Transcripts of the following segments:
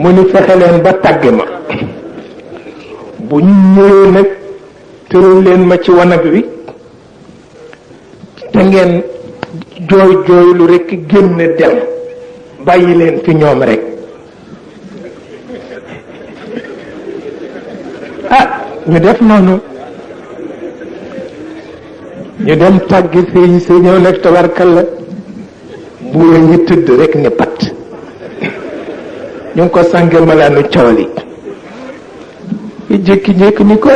mu ni fexe leen ba tàgg ma bu ñu ñëwee nag tëral leen ma ci wanag wi te ngeen jooy jooylu rekk génn dem bàyyi leen fi ñoom rekk. ah ñu def noonu ñu dem tàgg sëñ sa ñëw nag tabarkalla buura ngi tëdd rekk ni pat ñu ngi ko sànge malaanu cawli jékki-jékki ni ko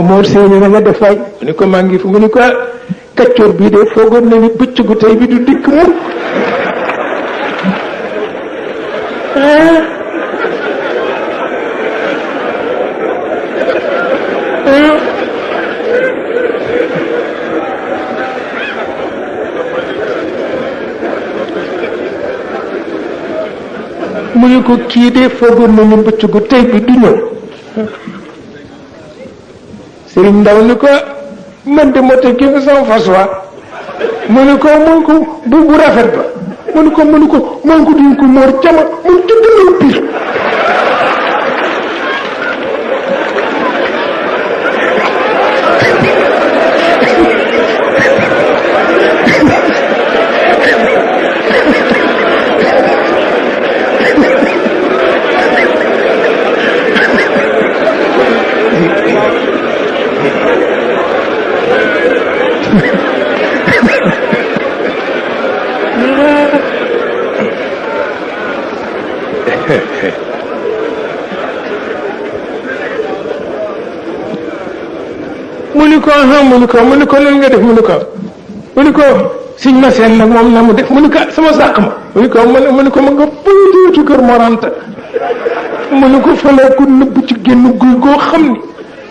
moor séeñu na nga def fay mu ni ko maa ngi fi mu ni ko kaccoor bii de foogoon na ni bëccëgu tey bi du dikk mu mu ni ko kii de foogoon na ni bëccëgu tey bi du ñëw Sëriñ Ndaw ni ko man de moo tax kii nga sama fas waa mu ni ko bu rafet ba mu ni ko duñ ko moor jama mun ci dundal biir mu ni ko lan nga def mu ni ko siñ ma seen nag moom na mu def mu ni ko sama sàq ma mu ni ko ma nga pëytu kër moranta mu ni ko falaa ko nëbb ci génn guy goo xam ni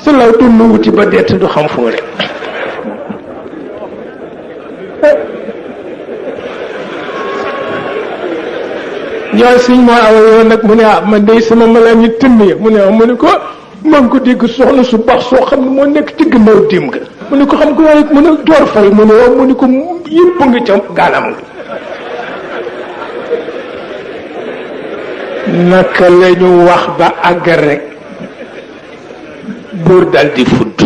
sa law doon na wuti ba dett du xam fu mu rek ñoo siñ moo awa yoon nag mu ne man day sama malaan yi tënn ya mu ni ko maa ngi ko dégg soxna su baax soo xam ne moo nekk ci gannaaw dim nga mu ni ko xam ko waaye mu ne joor fay mu ni ko yëpp nga ca gaalam nga naka la ñu wax ba àgg rek buur dal di fudd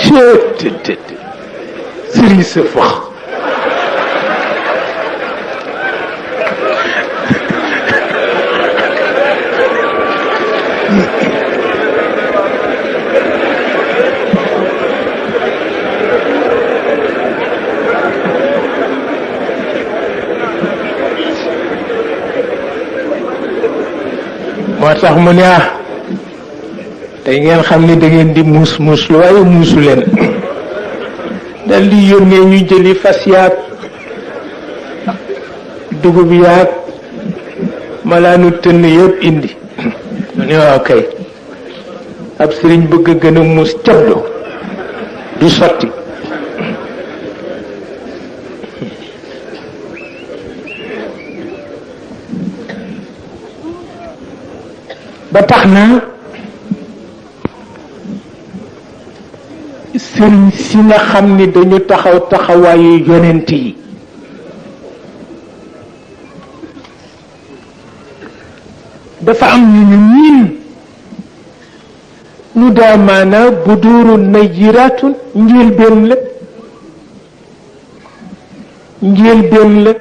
ctt sëriñ sa fax moo tax mu ne tey ngeen xam ni da ngeen di muus lu waaye muusu leen dal di yónnee ñu jëli fas yaag dugub yaag malaanu tënn yëpp indi mu ne waaw kay ab sëriñ bëgg a gën a muus cabdo du sotti ba tax na sëriñ si nga xam ni dañu taxaw taxawaayu yonent yi dafa am ñu miin ñu daa maanaa bu duuru najiraatun njëlbéen la njëlbéen la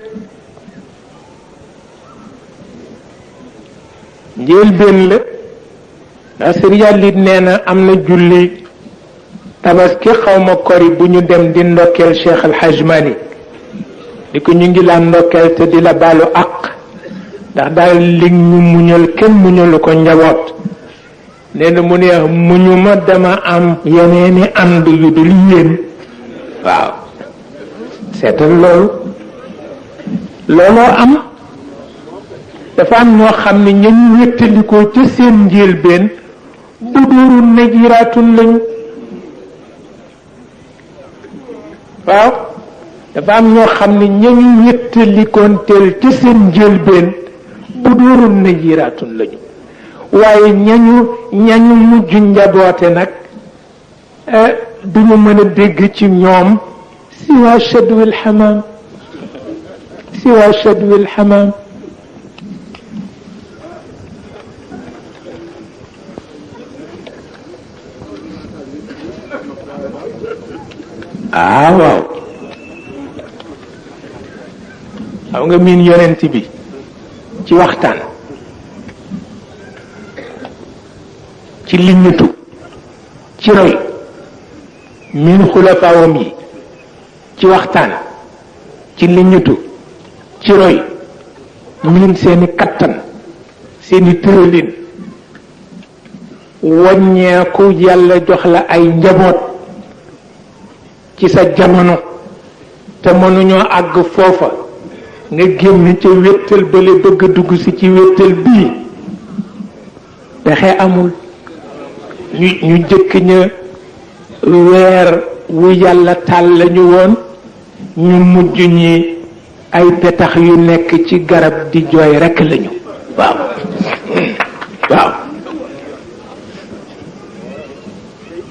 ndax sëriñ yàlla it nee na am na julli tabaski xawma kori bu ñu dem di ndokkeel Cheikh Al Hadj Mani di ko ñu ngi la ndokkeel te di la baalu àq ndax daal li ñu muñal kenn muñalu ko njaboot nee na mu ne muñu ma dama am yeneeni ànd yu dul yéen waaw seetal looloo am dafa am ñoo xam ne ñañ wéttalikoo ca seen njëlbeen bu dóoru najiraatun lañu waaw dafa am ñoo xam ne ñañu wéttalikoon teel ca seen njëlbeen bu dóoru najiraatun lañu waaye ñañu mujj njaboote nag duñu mën a dégg ci ñoom سوى شدو الحمام سوى شدو الحمام waaw xam nga miin yonent bi ci waxtaan ci liñutu ci roy miin xulafaawam yi ci waxtaan ci liñutu ci roy miin seeni kattan seeni tëralin wàññeeku yàlla jox la ay njaboot ci sa jamono te mënuñoo àgg foofa nga génn ca wéttal bale bëgg dugg si ci wéttal bii pexe amul ñu jëkk ña weer wu yàlla tàll lañu woon ñu mujj ñi ay petax yu nekk ci garab di jooy rekk lañu waaw waaw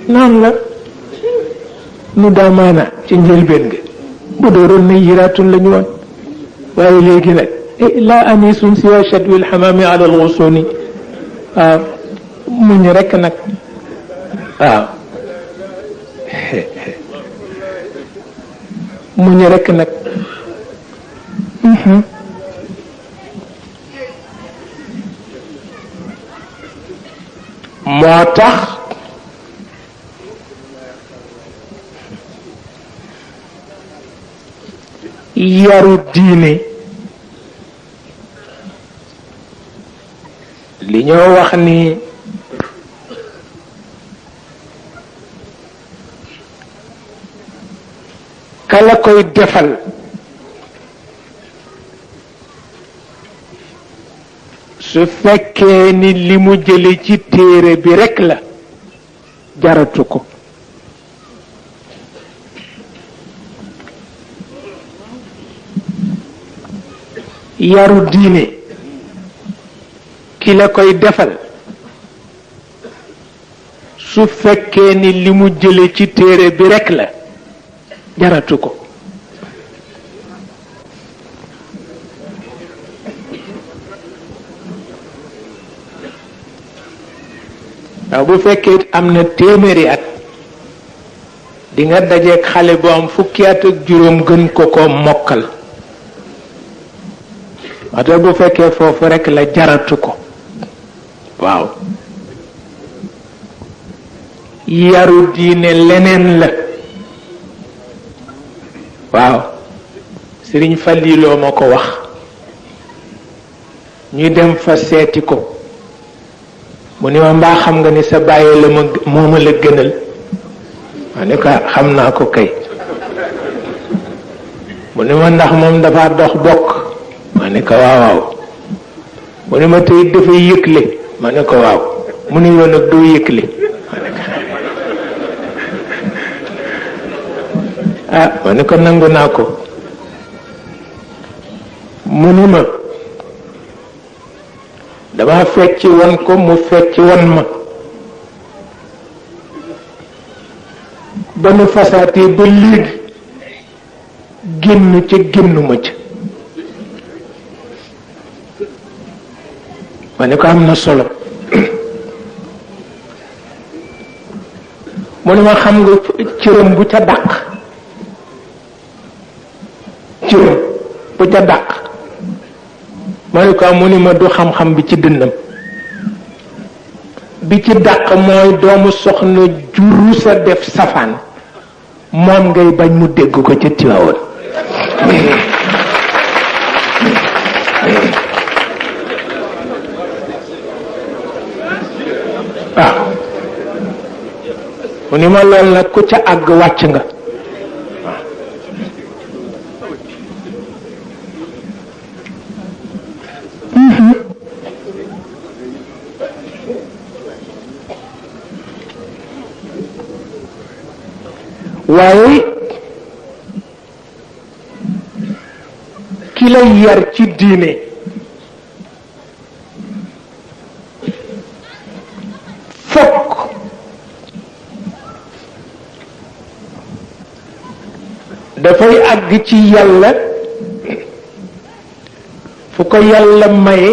noonu la nu daamaana ci njëlbeen nga bu dooroon na yiraatun lañu woon waaye léegi nag laa anisun siwa shadwi alxamaami ala alxusuni waaw muñ rekk nag waaw muñ rekk nag moo tax yaru diine li ñoo wax ni kala koy defal su fekkee ni li mu jële ci téere bi rekk la jaratu ko yaru diine ki la koy defal su fekkee ni li mu jële ci téere bi rekk la jaratu ko waaw bu fekkee am na téeméeri at di nga dajeek xale bu am fukki at ak juróom gën ko mokkal wate bu fekkee foofu rekk la jaratu ko waaw yaru diine leneen la waaw Sëriñ Falliloo ma ko wax ñu dem fa seeti ko mu ni ma mbaa xam nga ni sa bàyyi la mooma la gënal ma ne ko xam naa ko kay mu ni ma ndax moom dafa dox bokk ma ne ko waaw waaw mu ni ma tey dafay yëgle ma ne ko waaw mu ni yoon nag doo yëgle ma ne ko ma ne ko nangu naa ko mu ni ma dama fecc won ko mu fecc won ma ba nu fasaatee ba léegi génn ca génnuma ca ma ne ko am na solo mu ne ma xam nga cëram bu ca dàq cëram bu ca dàq ma ne ko mu ni ma du xam-xam bi ci dënnam bi ci dàq mooy doomu soxna juru sa def safaan moom ngay bañ mu dégg ko ca Tiwaawan waaw mu ni ma lool nag ku ca àgg wàcc nga waaye ki lay yar ci diine fokk dafay àgg ci yàlla fu ko yàlla maye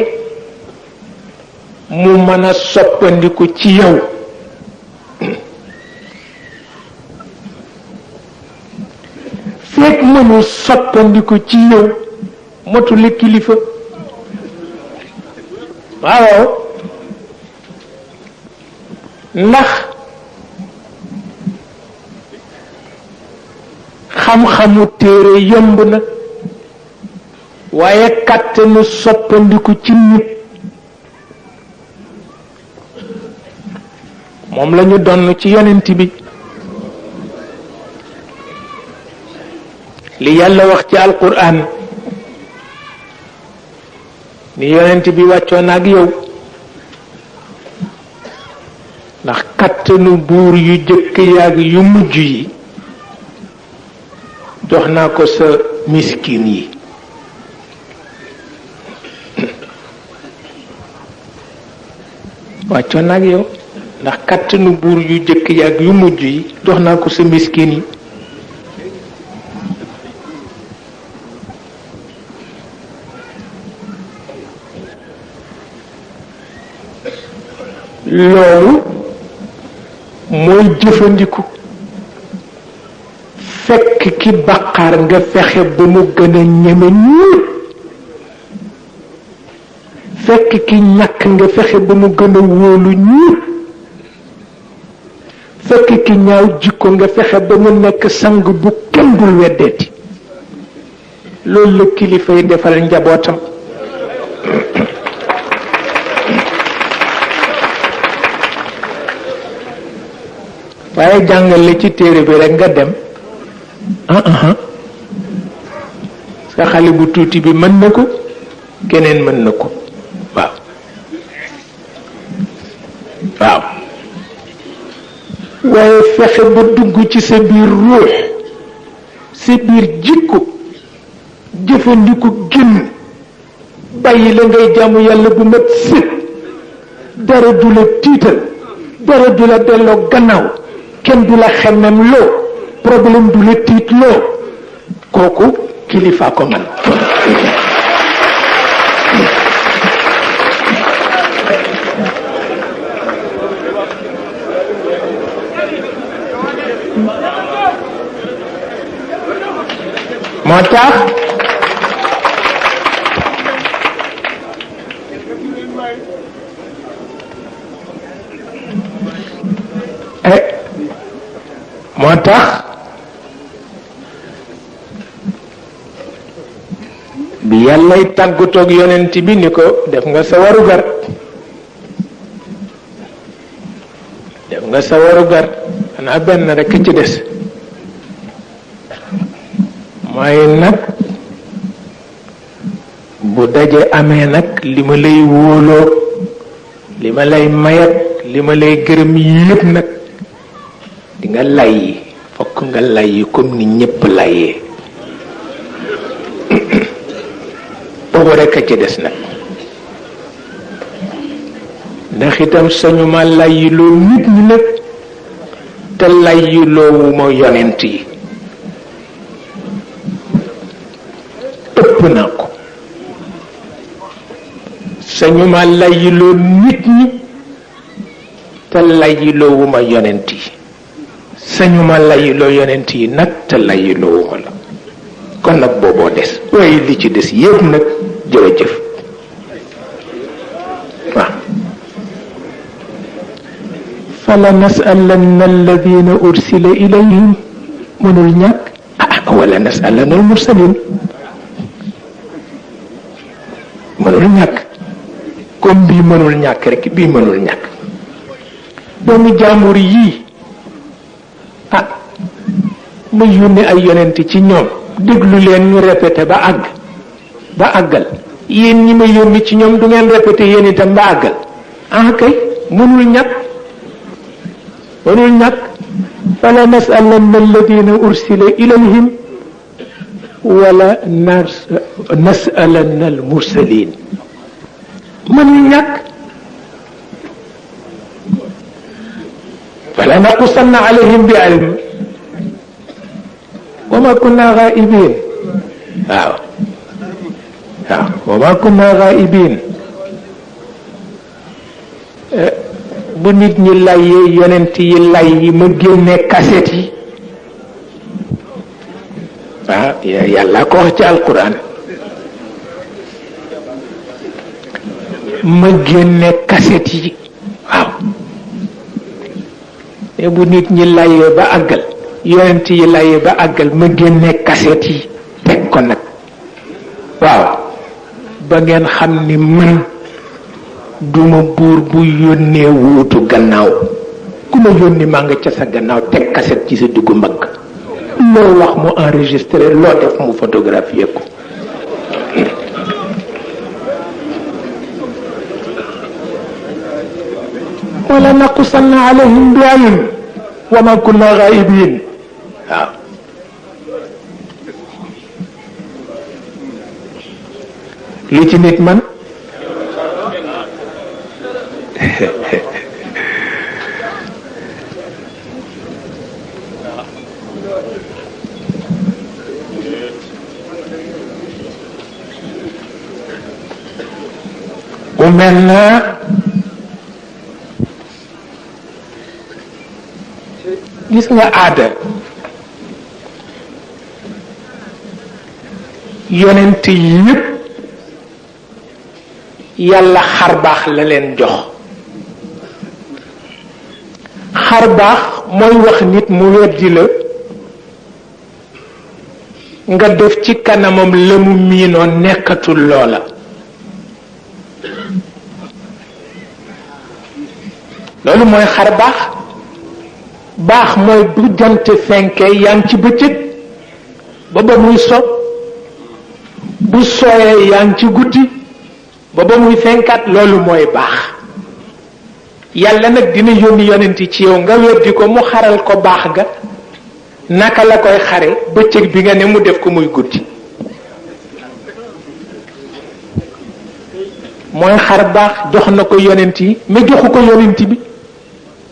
mu mën a soppandiku ci yow fekk mënu soppandiku ci yow motuli kilifa waaw ndax xam-xamu téere yomb na waaye kàttanu soppandiku ci nit moom lañu donn ci yonent bi li yàlla wax ci alquran ni yonent bi wàccoon ak yow ndax kàttanu buur yu jëkk yaag yu mujj yi jox naa ko sa miskin yi wàccoon ak yow ndax kàttanu buur yu jëkk yaag yu mujj yi jox naa ko sa miskin yi loolu mooy jëfandiku fekk ki baqaar nga fexe ba mu gën a ñeme ñuul fekk ki ñàkk nga fexe ba mu gën a wóolu ñuul fekk ki ñaaw jikko nga fexe ba mu nekk sang bu kenn dul weddeeti loolu la kilifa yi defal njabootam waaye jàngale ci téere bi rek nga dem sa xale bu tuuti bi mën na ko keneen mën na ko waaw waaw waaye fexe ba dugg ci sa biir ruux sa biir jikko jëfandiku génn bàyyi la ngay jaamu yàlla bu mat sët dara du la tiital dara du la delloo gannaaw kenn du la xemmem loo problème du la tiit loo kooku kilifa ko man moo tax moo tax bi yàllay tàggatoog yonent bi ni ko def nga sa warugar def nga sa warugar xanaa benn rekk ci des mooy nag bu daje amee nag li ma lay wóoloo li ma lay mayat li ma lay gërëm yépp nag di nga layyi fokk nga layyi comme ni ñépp layyee boobu rekk a ci des nag ndax itam sañu ma layyi loo nit ñi nag te layyi loowu ma yonent yi ëpp naa ko sañu ma layyi loo nit ñi te layyi loowu ma yonent yi sañu ma layiloo yonent yi nag te layiloo ma la kon nag booboo des waaye li ci des yépp nag jërëjëf waaw fala nasalanna alladina ursila ilayhim mënul ñàkk wala nasalanna al mursalin mënul ñàkk comme bii mënul ñàkk rek bii mënul ñàkk doomu jàmbur yii ma yónni ay yonent ci ñoom déglu leen ñu répété ba àggal yéen ñi ma yónni ci ñoom du ngeen répété yéen itam ba àggal kay mënul ñàkk fala nasalanna alladina ursila ilayhim wala nasalanna almursalin mënul ñàkk fala naqussanna alayhim bi ilm wa ma kunna ghaibin waaw waaw wa ma kunna ghaibin bu nit ñi layee yonent yi lay yi ma génne kaset yi waaw yàlla ko wax ci alquran ma génne kaset yi waaw te bu nit ñi layee ba àggal yonent yi layee ba àggal ma génne kaset yi teg ko nag waaw ba ngeen xam ni man duma buur bu yónnee wuutu gannaaw ku ma yónni maa nga ca sa gannaaw teg kaset ci sa duggu mbagg loo wax mu enregistré loo def mu photographié ko wala naqussanna alayhim bi ilm wa ma kunna ghaibin waaw li ci nit man mu mel na gis nga aada yonent yépp yàlla xarbaax la leen jox xarbaax mooy wax nit mu weddi la nga def ci kanamam la mu miinoon nekkatul loola loolu mooy xarbaax baax mooy bu jant fenkee yaa ngi ci bëccëg ba ba muy so bu sooyee yaa ngi ci guddi ba ba muy fenkaat loolu mooy baax yàlla nag dina yónni yonent ci yow nga weddi ko mu xaral ko baax ga naka la koy xare bëccëg bi nga ne mu def ko muy guddi mooy xar baax jox na ko yonent yi mais joxu ko yonent bi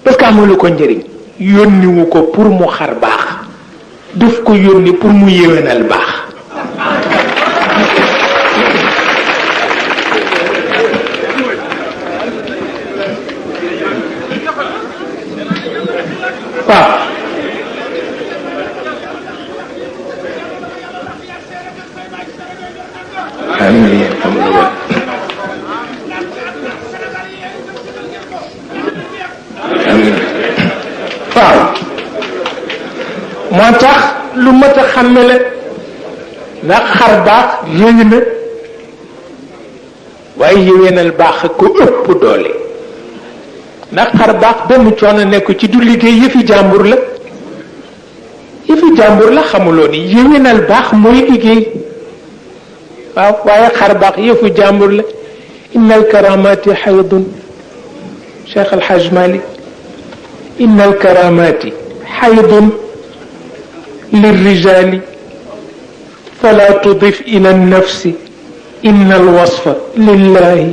parce que amulu ko njëriñ yónniwu ko pour mu xar baax daf ko yónni pour mu yéwénal baax waaw amiin waaw moo tax lu mat a xàmme la ndax xar baax yéegi na waaye yéwénal baax a ko ëpp doole ndax xar baax benn coono nekk ci du liggéey yëfi jàmbur la yëfi jàmbur la xamuloo ni yéwénal baax mooy liggéey waaw waaye xar baax yëfu jàmbur la innal karamati xaydun Cheikh Al Hadj Malick innal karamati xaydun lirrijali fala tudif ila nafsi inna alwasfa lillahi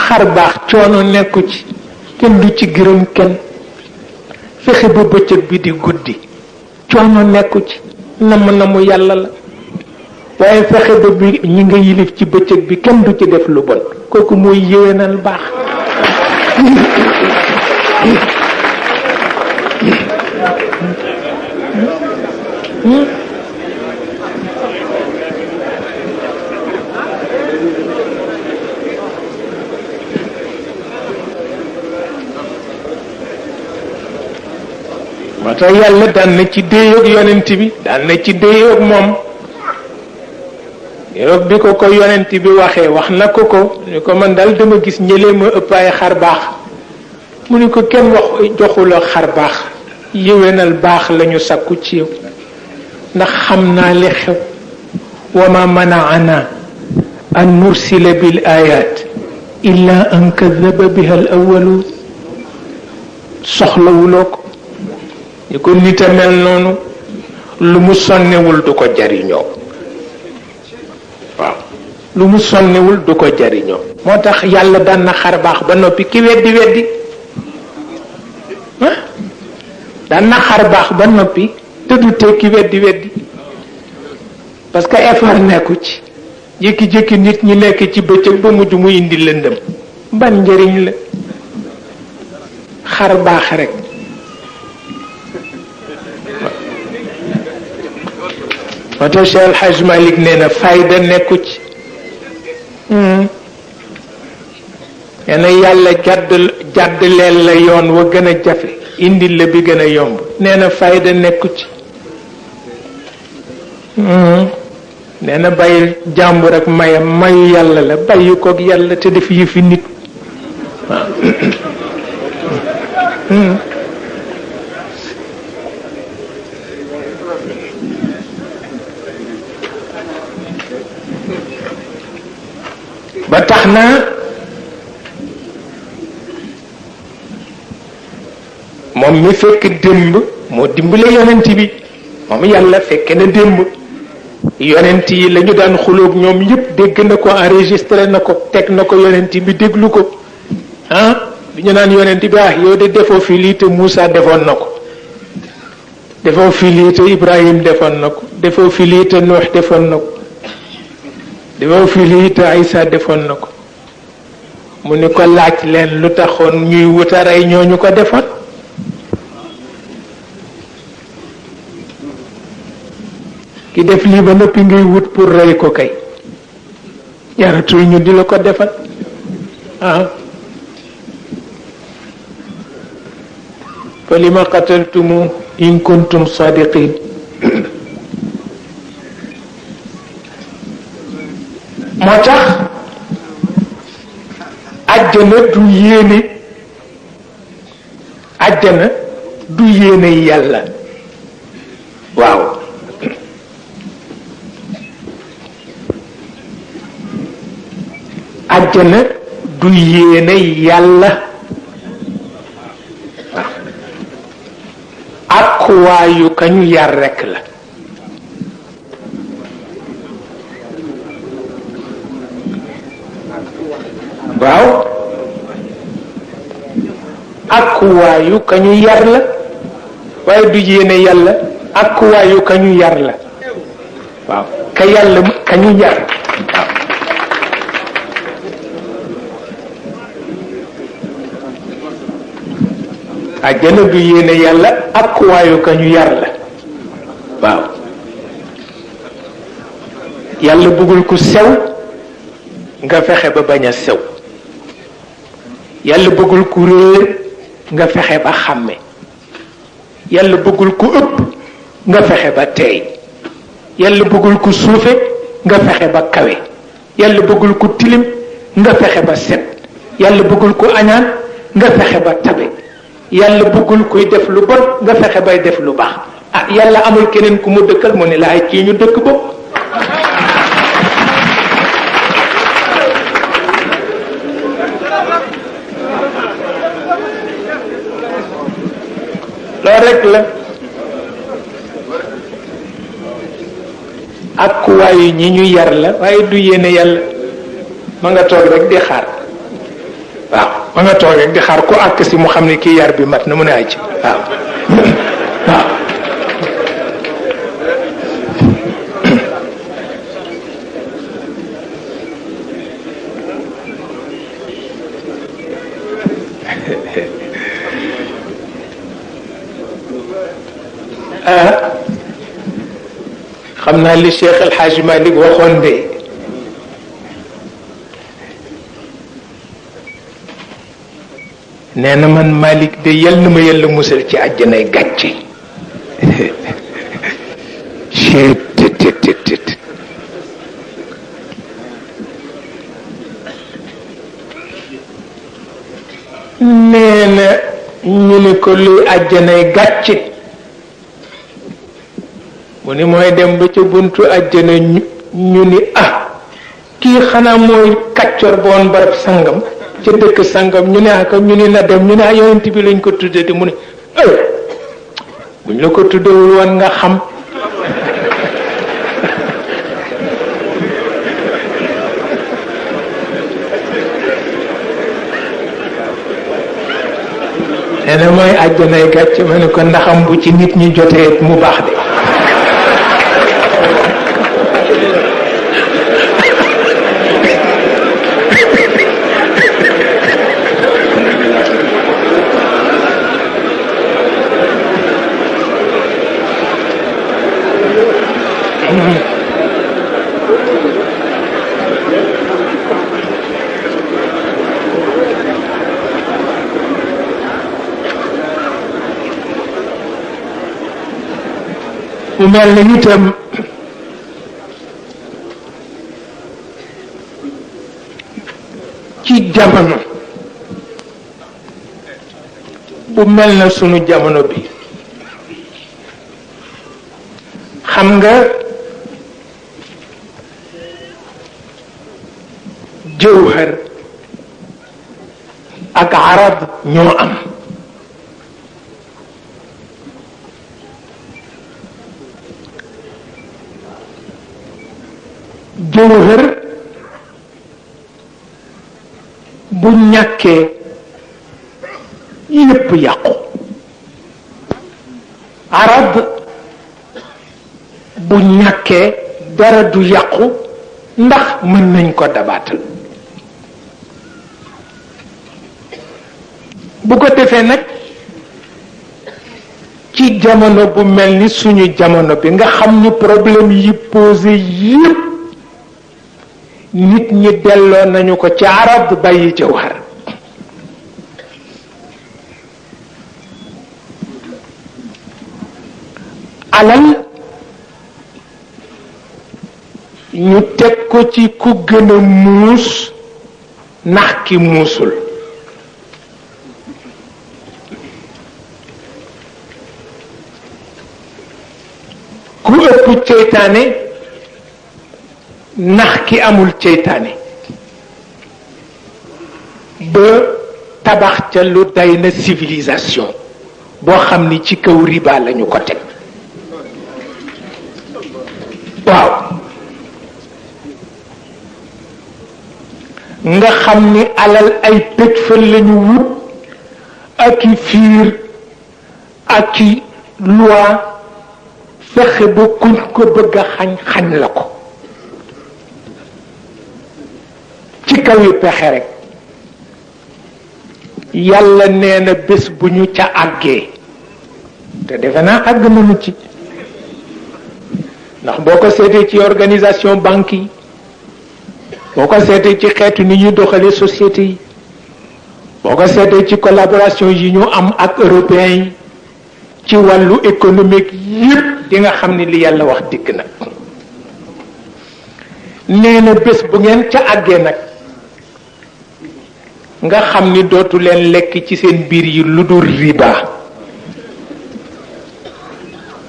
xar baax coono nekku ci kenn du ci gërëm kenn fexe ba bëccëg bi di guddi coono nekku ci namu yàlla la waaye fexe ba bi ñi nga yilif ci bëccëg bi kenn du ci def lu bon kooku mooy yéwénal baax moo tax yàlla daan na ci déyoog yonent bi daan na ci déyoog moom yoog bi ko yonent bi waxee wax na ko ni ko man daal dama gis ñëlee ma ëpp ay xar baax mu ni ko kenn wax joxula xar baax yéwénal baax lañu sakku ci yow ndax xam naa li xew wa ma manaana an nursila bil ayat illa an kadaba biha al awwalun soxlawuloo ko ni ko nit a mel noonu lu mu sonnewul du ko jariñoo waaw lu mu sonnewul du ko jariñoo moo tax yàlla daan na xar baax ba noppi ki weddi daan na xar baax ba noppi te du tee ki weddi parce que effort nekku ci jékki-jékki nit ñi nekk ci bëccëg ba mujj mu indi lëndëm ban njëriñ la xar baax rek moo tax Cheikh El Hadj Malick nee na fayda nekku ci nee na yàlla jàdd leel la yoon wa gën a jafe indil la bi gën a yomb nee na fayda nekku ci nee na bàyyi jàmbur ak mayam mayu yàlla la bàyyi koog yàlla te def yëfi nit waaw ba tax na moom mi fekk démb moo dimbale yonent bi moom yàlla fekke na démb yonent yi la ñu daan xulóog ñoom yépp dégg na ko enregistré na ko teg na ko yonent bi déglu ko bi ñu naan yonent bi yow de defoo fi lii te Moussa defoon na ko defoo fi lii te Ibrahim defoon na ko defoo fi lii te Nuux defoon na ko defoo fi lii te Isa defoon na ko mu ni ko laaj leen lu taxoon ñuy wutaray ñooñu ko defoon ki def lii ba noppi ngay wut pour rey ko kay jaratul ñu di la ko defal fa lima qataltumu in kuntum sadiqin moo tax àjjana du yéene yàlla waaw àjjana du yéene yàlla ak waayu kañu yar rekk la waaw ak waayu kañu yar la waaye du yéene yàlla ak waayu kañu yar la waaw ka yàlla kañu yar waaw àjjana du yéene yàlla ak waayu kañu yar la waaw yàlla bëggul ku sew nga fexe ba bañ a sew yàlla bëggul ku réer nga fexe ba xàmme yàlla bëggul ku ëpp nga fexe ba teey yàlla bëggul ku suufe nga fexe ba kawe yàlla bëggul ku tilim nga fexe ba set yàlla bëggul ku añaan nga fexe ba tabe yàlla bëggul kuy def lu bon nga fexe bay def lu baax yàlla amul keneen ku mu dëkkal mu ne laay kii ñu dëkk bopp loolu rek la ak kuwaayu ñi ñu yar la waaye du yéene yàlla ma nga toog rek di xaar waaw ma nga toog rek di xaar ku àkk si mu xam ne kii yar bi mat na mu ne ay ci waaw waaw xam naa li Cheikh El Hadj Malick waxoon de nee na man Malick de yal na ma yàlla musal ci àjjanay gàcce nee na ñu ne ko luy àjjanay gàcce mu ni mooy dem ba ca buntu àjjana ñu ni kii xanaa mooy kàccor boon barab sangam ca dëkk sangam ñu ne ñu ni na dem ñu ne yonent bi lañ ko tudde te mu ne buñ la ko tuddewul woon nga xam nee na mooy àjjanay gàcce ma ne ko ndaxam bu ci nit ñi jotee mu baax de mu mel na itam ci jamono bu mel na sunu jamono bi xam nga jawhar ak arab ñoo am jawhar bu ñàkkee yépp yàqu arab bu ñàkkee dara du yàqu ndax mën nañ ko dabaatal bu ko defee nag ci jamono bu mel ni suñu jamono bi nga xam ni problème yi posé yépp nit ñi delloo nañu ko ci arab bàyyi jawhar alal ñu teg ko ci ku gën a muus ndax ki muusul ku ëpp ceytaane ndax ki amul ceytaane ba tabax ca lu day na civilisation boo xam ni ci kaw riba lañu ko teg waaw nga xam ni alal ay pëj fa lañu wut ak i fiir ak i loi fexe ba kuñ ko bëgg a xañ la ko ci kaw yi pexe rek yàlla nee na bés bu ñu ca àggee te defe naa àgg nañu ci ndax boo ko seetee ci organisation banque yi boo ko seetee ci xeetu ni ñuy doxalee société yi boo ko seetee ci collaboration yi ñu am ak européens yi ci wàllu économique yépp di nga xam ni li yàlla wax dikk na nee na bés bu ngeen ca àggee nag nga xam ni dootu leen lekk ci seen biir yi lu dul riba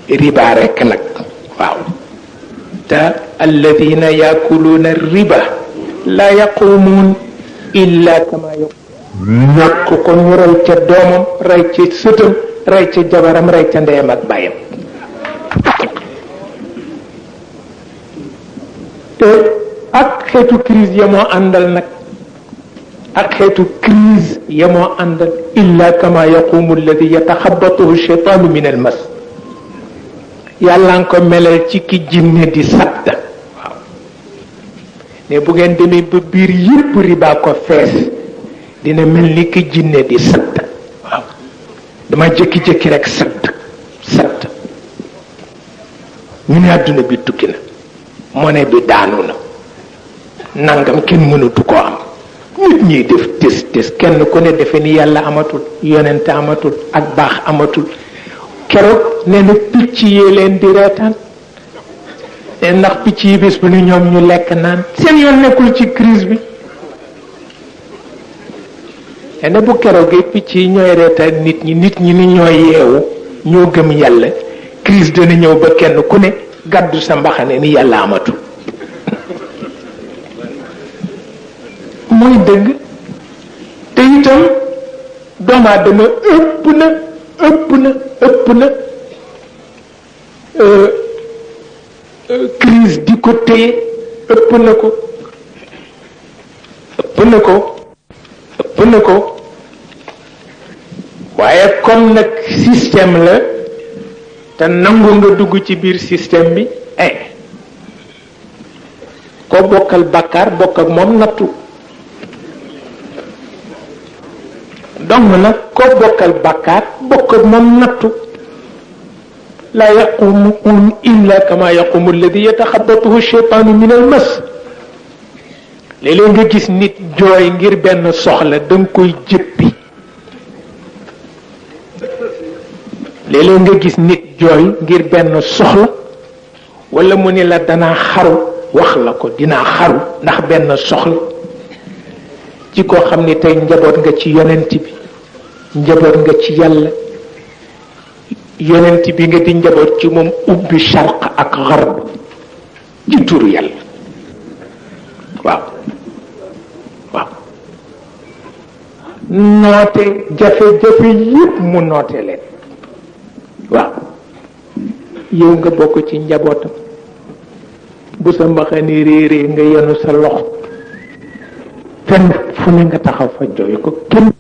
riba rekk nag waaw te alladina yaakuluuna riba la yaquumuun illa kama ñàkk ko ñu rey ca doomam rey ca sëtam rey ca jabaram rey ca ndeyam ak bàyyam te ak xeetu crise ya moo àndal nag ak xeetu crise ya moo àndal illa kama yaqumu alladi yataxabatuhu cheytaanu min al mas yàlla nga ko melal ci ki jinne di sadd waaw ne bu ngeen demee ba biir yépp riba ko fees dina mel ni ki jinne di sadd waaw dama jékki-jékki rek sadd ñu ne àdduna bi tukki na monnaie bi daanu na nangam kenn mënatu ko am nit ñi def tes kenn ku ne defe ni yàlla amatul yonente amatul ak baax amatul keroog nee na picc yee leen di reetaan ne ndax picc yi bés bu ne ñoom ñu lekk naan seen yoon nekkul ci crise bi nee na bu keroogee picc yi ñooy reetaan nit ñi ni ñooy yeewu ñoo gëm yàlla crise dana ñëw ba kenn ku ne gàddu sa mbaxane ni yàlla amatul mooy dëgg te itam doomu aadama ëpp na crise di ko téye ëpp na ko waaye comme nag système la te nangu nga dugg ci biir système bi ko bokkal bàkkaar bokk ak moom nattu donc nag ko bokkal bàkkaar bokk ak moom nattu la yaqumun illa kama yaqumu alladi yataxabatuhu cheytaanu min al mas léeg-léeg nga gis nit jooy ngir benn soxla da nga koy jëppi léeg-léeg nga gis nit jooy ngir benn soxla wala mu ni la danaa xaru wax la ko dinaa xaru ndax benn soxla ci koo xam ni tey njaboot nga ci yonent bi njaboot nga ci yàlla yonent bi nga di njaboot ci moom ubbi sharq ak garb ci turu yàlla waaw waaw noote jafe-jafe yépp mu noote leen waaw yow nga bokk ci njabootam bu sa mbaxani réeree nga yenu sa loxo fenn fu ne nga taxaw fa jooy ko kenn